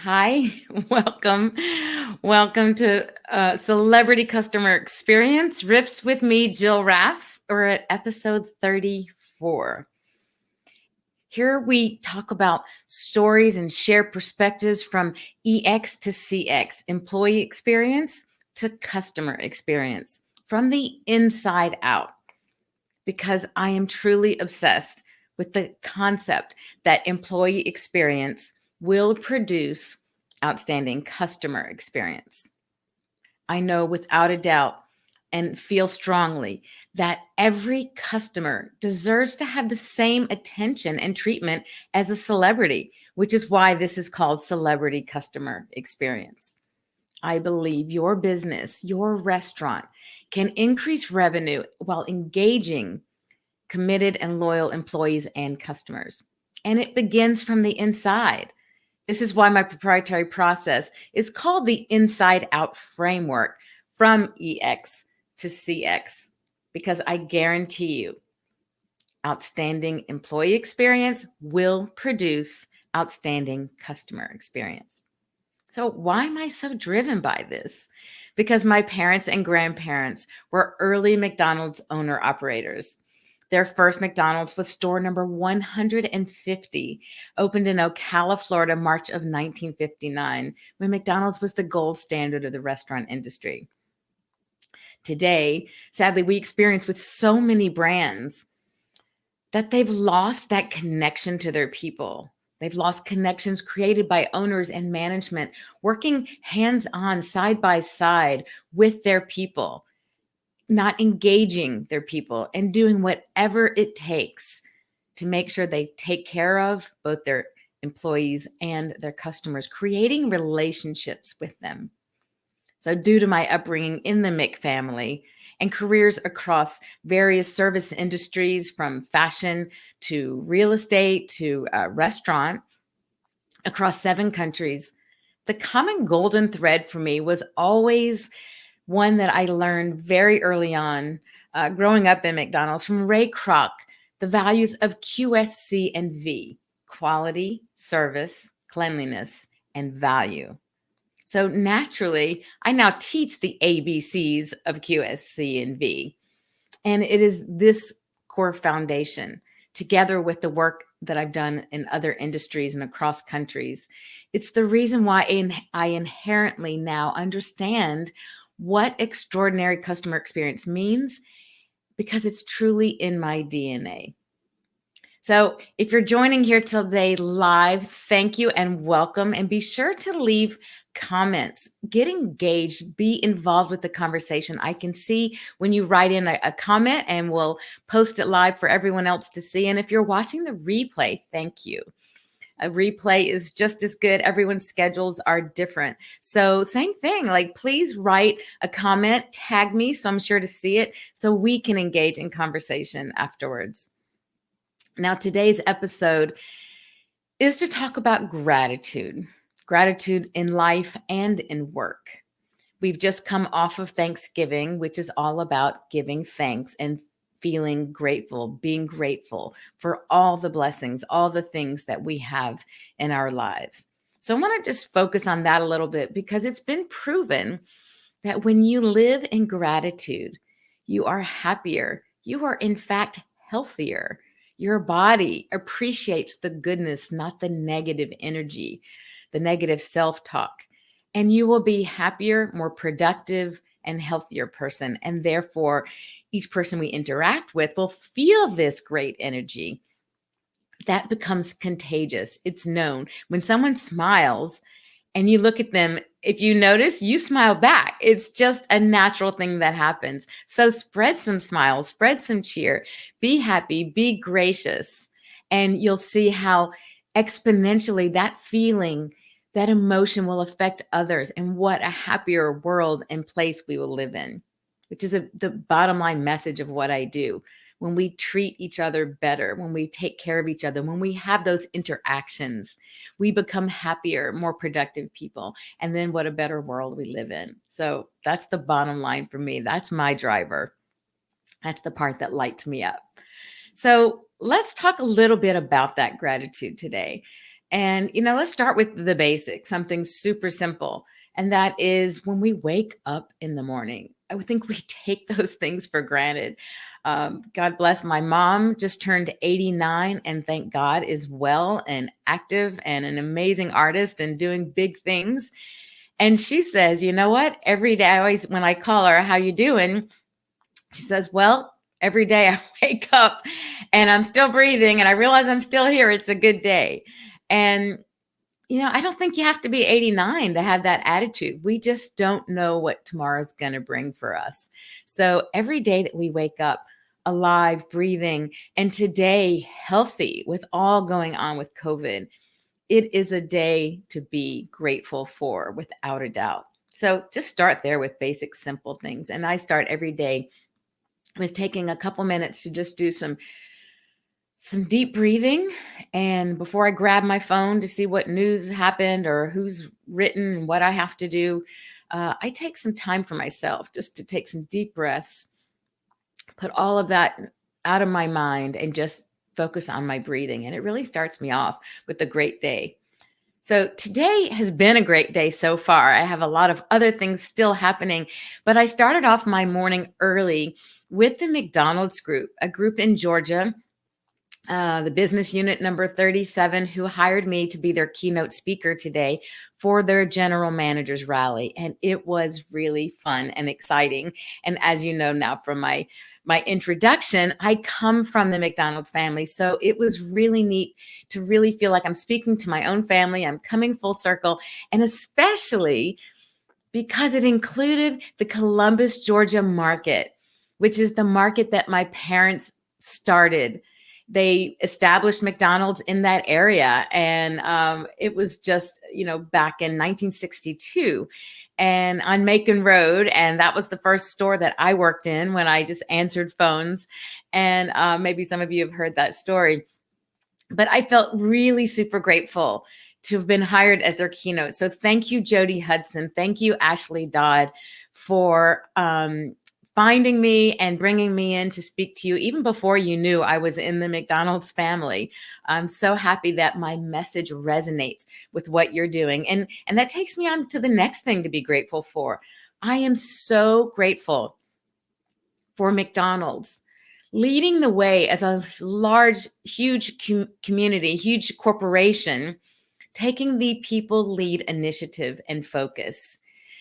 Hi, welcome. Welcome to Celebrity Customer Experience Riffs with me, Jill Raff. We're at episode 34. Here we talk about stories and share perspectives from EX to CX, employee experience to customer experience, from the inside out, because I am truly obsessed with the concept that employee experience will produce outstanding customer experience. I know without a doubt and feel strongly that every customer deserves to have the same attention and treatment as a celebrity, which is why this is called Celebrity Customer Experience. I believe your business, your restaurant can increase revenue while engaging committed and loyal employees and customers. And it begins from the inside. This is why my proprietary process is called the Inside Out Framework from EX to CX, because I guarantee you, outstanding employee experience will produce outstanding customer experience. So, why am I so driven by this? Because my parents and grandparents were early McDonald's owner operators. Their first McDonald's was store number 150, opened in Ocala, Florida, March of 1959, when McDonald's was the gold standard of the restaurant industry. Today, sadly, we experience with so many brands that they've lost that connection to their people. They've lost connections created by owners and management working hands on, side by side with their people, not engaging their people and doing whatever it takes to make sure they take care of both their employees and their customers, creating relationships with them. So, due to my upbringing in the Mick family and careers across various service industries, from fashion to real estate to restaurant, across 7 countries, the common golden thread for me was always one that I learned very early on, growing up in McDonald's, from Ray Kroc, the values of QSC and V: quality, service, cleanliness, and value. So naturally, I now teach the ABCs of QSC and V. And it is this core foundation, together with the work that I've done in other industries and across countries. It's the reason why I inherently now understand what extraordinary customer experience means, because it's truly in my DNA. So, if you're joining here today live, thank you and welcome. And be sure to leave comments, get engaged, be involved with the conversation. I can see when you write in a comment, and we'll post it live for everyone else to see. And if you're watching the replay, thank you. A replay is just as good. Everyone's schedules are different. So, same thing, like, please write a comment, tag me so I'm sure to see it, so we can engage in conversation afterwards. Now, today's episode is to talk about gratitude in life and in work. We've just come off of Thanksgiving, which is all about giving thanks and feeling grateful, being grateful for all the blessings, all the things that we have in our lives. So I want to just focus on that a little bit, because it's been proven that when you live in gratitude, you are happier. You are, in fact, healthier. Your body appreciates the goodness, not the negative energy, the negative self-talk. And you will be happier, more productive, and healthier person. And therefore, each person we interact with will feel this great energy that becomes contagious. It's known when someone smiles and you look at them, if you notice, you smile back. It's just a natural thing that happens. So spread some smiles, spread some cheer, be happy, be gracious, and you'll see how exponentially that feeling, that emotion will affect others, and what a happier world and place we will live in, which is the bottom line message of what I do. When we treat each other better, when we take care of each other, when we have those interactions, we become happier, more productive people. And then what a better world we live in. So that's the bottom line for me. That's my driver. That's the part that lights me up. So let's talk a little bit about that gratitude today. And, let's start with the basics, something super simple. And that is when we wake up in the morning. I would think we take those things for granted. God bless my mom, just turned 89 and thank God is well and active and an amazing artist and doing big things. And she says, you know what? Every day, I always, when I call her, how you doing? She says, well, every day I wake up and I'm still breathing and I realize I'm still here. It's a good day. And, I don't think you have to be 89 to have that attitude. We just don't know what tomorrow's going to bring for us. So every day that we wake up alive, breathing, and today healthy with all going on with COVID, it is a day to be grateful for without a doubt. So just start there with basic, simple things. And I start every day with taking a couple minutes to just do some deep breathing. And before I grab my phone to see what news happened or who's written and what I have to do, I take some time for myself just to take some deep breaths, put all of that out of my mind and just focus on my breathing. And it really starts me off with a great day. So today has been a great day so far. I have a lot of other things still happening, but I started off my morning early with the McDonald's group, a group in Georgia, the business unit number 37, who hired me to be their keynote speaker today for their general managers rally. And it was really fun and exciting. And as you know now from my introduction, I come from the McDonald's family. So it was really neat to really feel like I'm speaking to my own family. I'm coming full circle. And especially because it included the Columbus, Georgia market, which is the market that my parents started. They established McDonald's in that area. And it was just, back in 1962 and on Macon Road. And that was the first store that I worked in when I just answered phones. And maybe some of you have heard that story. But I felt really super grateful to have been hired as their keynote. So thank you, Jody Hudson. Thank you, Ashley Dodd, for finding me and bringing me in to speak to you even before you knew I was in the McDonald's family. I'm so happy that my message resonates with what you're doing. And that takes me on to the next thing to be grateful for. I am so grateful for McDonald's leading the way as a large, huge community, huge corporation, taking the people lead initiative and focus.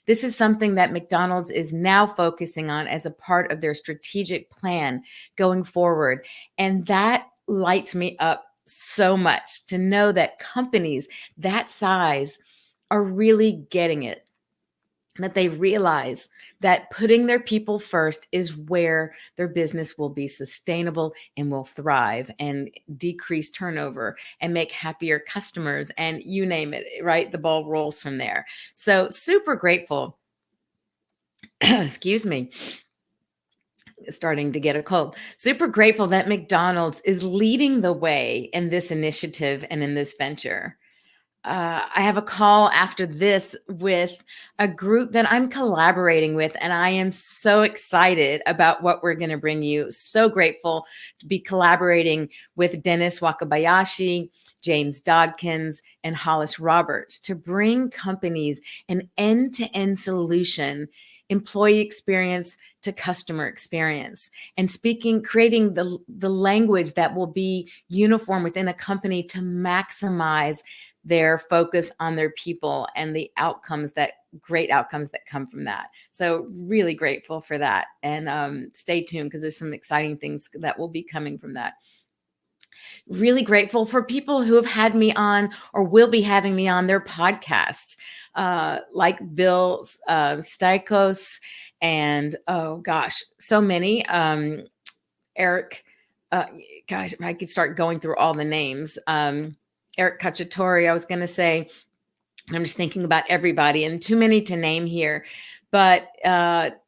This is something that McDonald's is now focusing on as a part of their strategic plan going forward. And that lights me up so much to know that companies that size are really getting it, that they realize that putting their people first is where their business will be sustainable and will thrive and decrease turnover and make happier customers and you name it, right? The ball rolls from there. So super grateful. Excuse me. Starting to get a cold. Super grateful that McDonald's is leading the way in this initiative and in this venture. I have a call after this with a group that I'm collaborating with, and I am so excited about what we're going to bring you. So grateful to be collaborating with Dennis Wakabayashi, James Dodkins, and Hollis Roberts to bring companies an end-to-end solution, employee experience to customer experience, and creating the language that will be uniform within a company to maximize their focus on their people and the great outcomes that come from that. So really grateful for that. And stay tuned because there's some exciting things that will be coming from that. Really grateful for people who have had me on or will be having me on their podcasts, like Bill Stikos and, oh gosh, so many. Eric, gosh, I could start going through all the names. Eric Cacciatore, I was going to say. I'm just thinking about everybody and too many to name here. But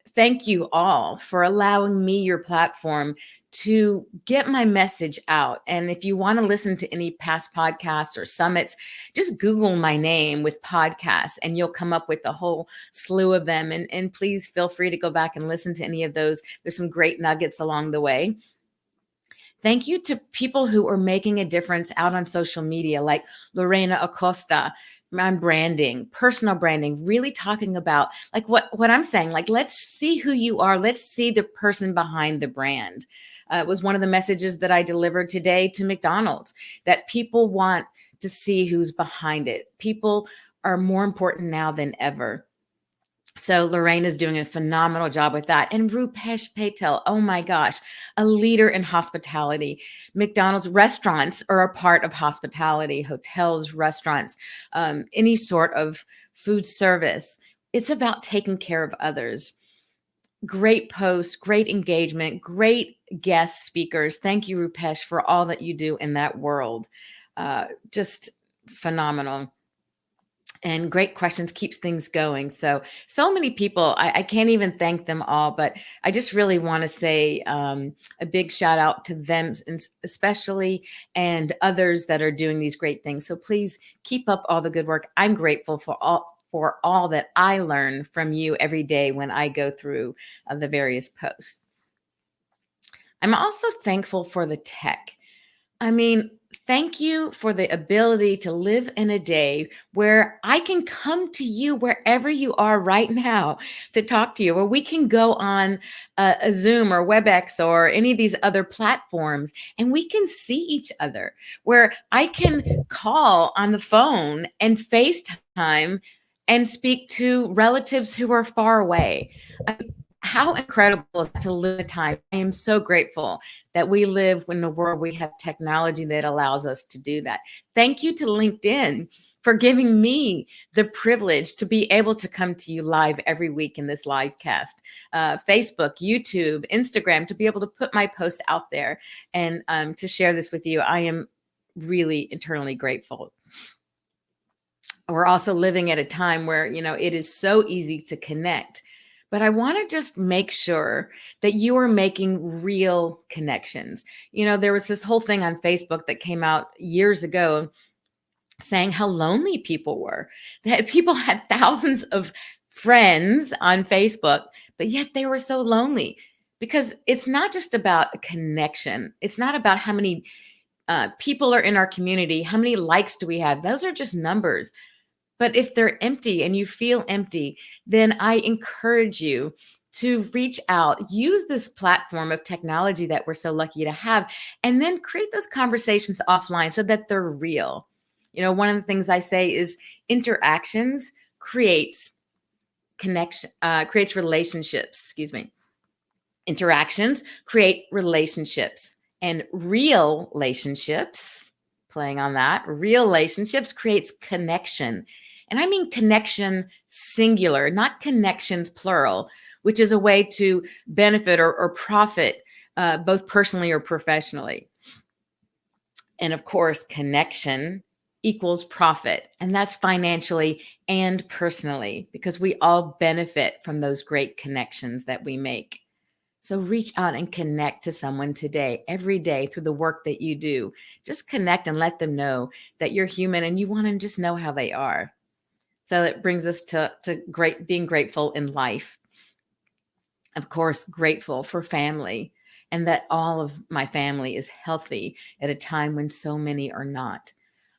thank you all for allowing me your platform to get my message out. And if you want to listen to any past podcasts or summits, just Google my name with podcasts and you'll come up with a whole slew of them. And please feel free to go back and listen to any of those. There's some great nuggets along the way. Thank you to people who are making a difference out on social media, like Lorena Acosta on branding, personal branding, really talking about like what I'm saying, like let's see who you are. Let's see the person behind the brand. It was one of the messages that I delivered today to McDonald's, that people want to see who's behind it. People are more important now than ever. So Lorraine is doing a phenomenal job with that. And Rupesh Patel, oh my gosh, a leader in hospitality. McDonald's restaurants are a part of hospitality, hotels, restaurants, any sort of food service. It's about taking care of others. Great posts, great engagement, great guest speakers. Thank you, Rupesh, for all that you do in that world. Just phenomenal. And great questions keeps things going. So many people, I can't even thank them all, but I just really want to say a big shout out to them, especially, and others that are doing these great things. So please keep up all the good work. I'm grateful for all that I learn from you every day when I go through the various posts. I'm also thankful for the tech. I mean, thank you for the ability to live in a day where I can come to you wherever you are right now to talk to you, or we can go on a Zoom or WebEx or any of these other platforms and we can see each other, where I can call on the phone and FaceTime and speak to relatives who are far away. How incredible is it to live a time? I am so grateful that we live in a world we have technology that allows us to do that. Thank you to LinkedIn for giving me the privilege to be able to come to you live every week in this live cast. Facebook, YouTube, Instagram, to be able to put my post out there and to share this with you. I am really eternally grateful. We're also living at a time where, it is so easy to connect. But I want to just make sure that you are making real connections. There was this whole thing on Facebook that came out years ago saying how lonely people were. That people had thousands of friends on Facebook, but yet they were so lonely, because it's not just about a connection. It's not about how many people are in our community. How many likes do we have? Those are just numbers. But if they're empty and you feel empty, then I encourage you to reach out, use this platform of technology that we're so lucky to have, and then create those conversations offline so that they're real. One of the things I say is interactions creates relationships, excuse me. Interactions create relationships, and real relationships, playing on that, real relationships creates connection. And I mean connection singular, not connections plural, which is a way to benefit or profit both personally or professionally. And of course, connection equals profit. And that's financially and personally, because we all benefit from those great connections that we make. So reach out and connect to someone today, every day, through the work that you do. Just connect and let them know that you're human and you want to just know how they are. So it brings us to being grateful in life. Of course, grateful for family, and that all of my family is healthy at a time when so many are not.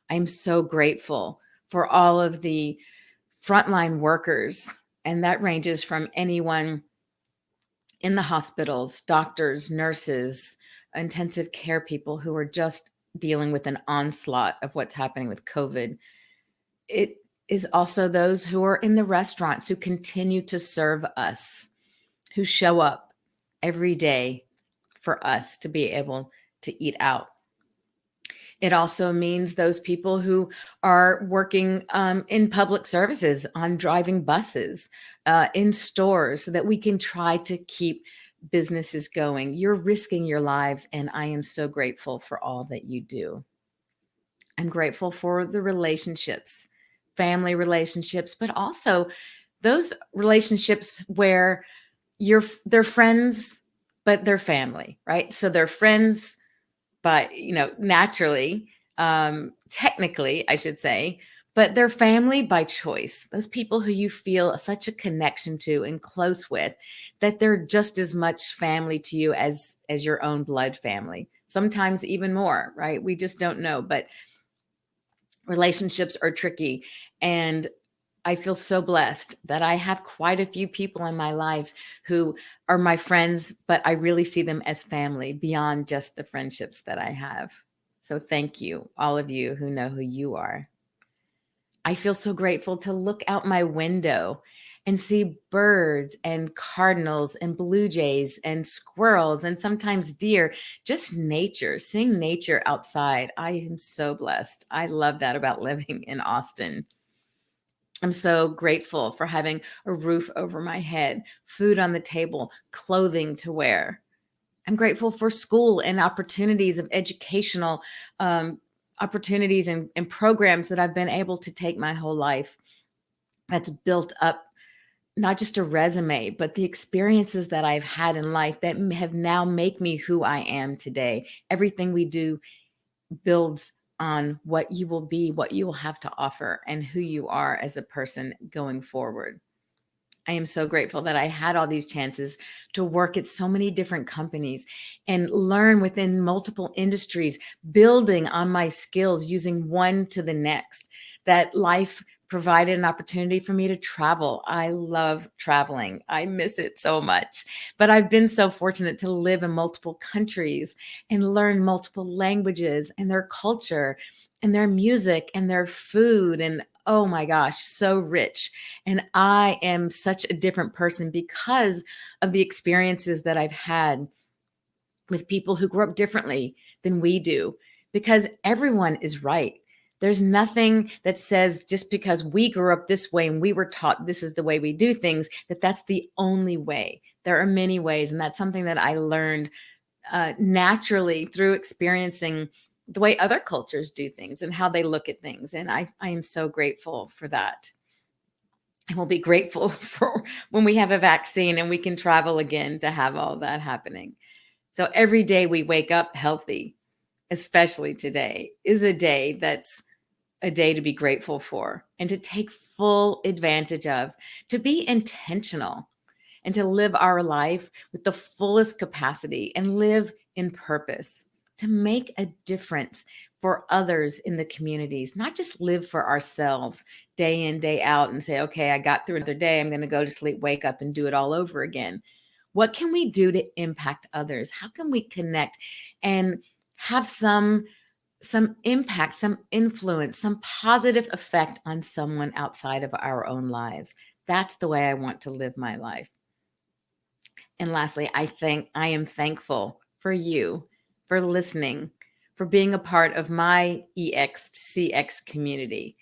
I'm so grateful for all of the frontline workers, and that ranges from anyone in the hospitals, doctors, nurses, intensive care people who are just dealing with an onslaught of what's happening with COVID. It is also those who are in the restaurants who continue to serve us, who show up every day for us to be able to eat out. It also means those people who are working in public services, on driving buses, in stores, so that we can try to keep businesses going. You're risking your lives, and I am so grateful for all that you do. I'm grateful for the relationships, family relationships, but also those relationships where they're friends, but they're family, right? So they're friends, but naturally, technically, I should say, but they're family by choice. Those people who you feel such a connection to and close with, that they're just as much family to you as your own blood family. Sometimes even more, right? We just don't know, but relationships are tricky. And I feel so blessed that I have quite a few people in my lives who are my friends, but I really see them as family beyond just the friendships that I have. So thank you, all of you who know who you are. I feel so grateful to look out my window and see birds and cardinals and blue jays and squirrels and sometimes deer, just nature, seeing nature outside. I am so blessed. I love that about living in Austin. I'm so grateful for having a roof over my head, food on the table, clothing to wear. I'm grateful for school and opportunities of educational opportunities and programs that I've been able to take my whole life. That's built up not just a resume, but the experiences that I've had in life that have now make me who I am today. Everything we do builds on what you will be, what you will have to offer, and who you are as a person going forward. I am so grateful that I had all these chances to work at so many different companies and learn within multiple industries, building on my skills, using one to the next. That life provided an opportunity for me to travel. I love traveling. I miss it so much. But I've been so fortunate to live in multiple countries and learn multiple languages and their culture and their music and their food. And oh my gosh, so rich. And I am such a different person because of the experiences that I've had with people who grew up differently than we do, because everyone is right. There's nothing that says just because we grew up this way and we were taught this is the way we do things, that that's the only way. There are many ways. And that's something that I learned naturally through experiencing the way other cultures do things and how they look at things. And I am so grateful for that. And we'll be grateful for when we have a vaccine and we can travel again to have all that happening. So every day we wake up healthy, especially today, is a day that's a day to be grateful for and to take full advantage of, to be intentional and to live our life with the fullest capacity and live in purpose, to make a difference for others in the communities, not just live for ourselves day in, day out and say, okay, I got through another day. I'm going to go to sleep, wake up, and do it all over again. What can we do to impact others? How can we connect and have some impact, some influence, some positive effect on someone outside of our own lives? That's the way I want to live my life. And lastly, I am thankful for you, for listening, for being a part of my EXCX community.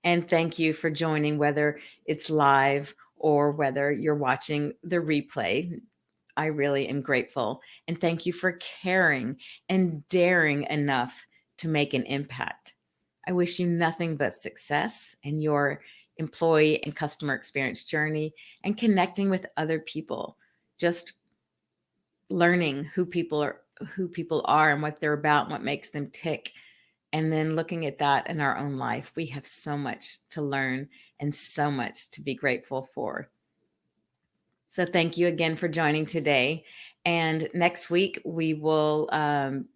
And thank you for joining, whether it's live or whether you're watching the replay. I really am grateful. And thank you for caring and daring enough to make an impact. I wish you nothing but success in your employee and customer experience journey and connecting with other people. Just learning who people are and what they're about and what makes them tick, and then looking at that in our own life. We have so much to learn and so much to be grateful for. So thank you again for joining today. And next week we will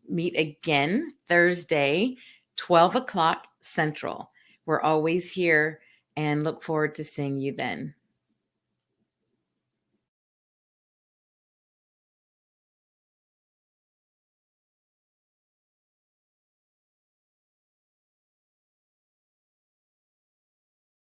meet again Thursday, 12 o'clock Central. We're always here and look forward to seeing you then.